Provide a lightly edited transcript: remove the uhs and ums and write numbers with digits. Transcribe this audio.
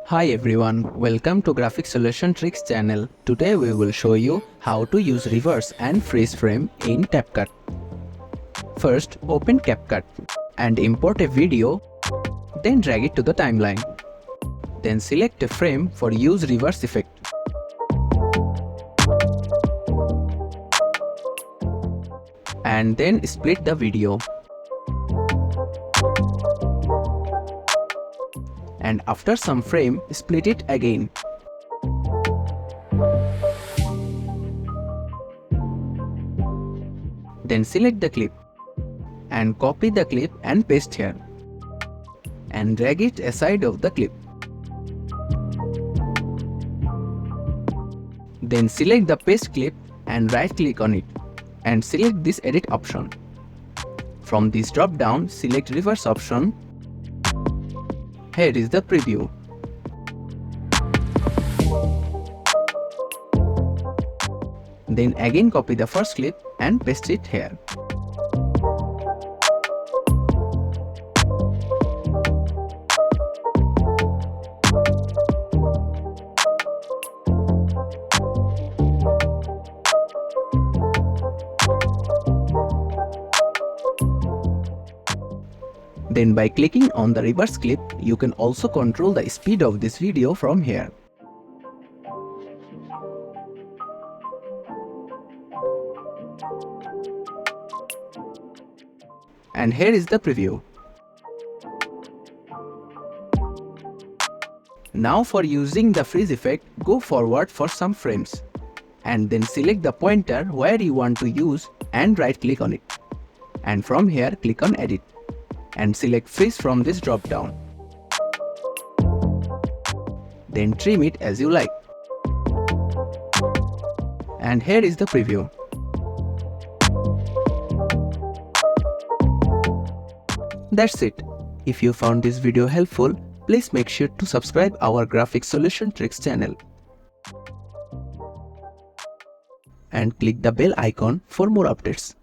Hi everyone, welcome to Graphic Solution Tricks channel. Today we will show you how to use reverse and freeze frame in Capcut. First, open Capcut and import a video, then drag it to the timeline. Then select a frame for use reverse effect. And then split the video. And after some frame, split it again. Then select the clip and copy the clip and paste here and drag it aside of the clip. Then select the paste clip and right click on it and select this edit option. From this drop down, select reverse option. Here is the preview. Then again copy the first clip and paste it here. Then by clicking on the reverse clip, you can also control the speed of this video from here. And here is the preview. Now for using the freeze effect, go forward for some frames. And then select the pointer where you want to use and right click on it. And from here click on edit. And select freeze from this drop down. Then trim it as you like. And here is the preview. That's it. If you found this video helpful, please make sure to subscribe our Graphic Solution Tricks channel. And click the bell icon for more updates.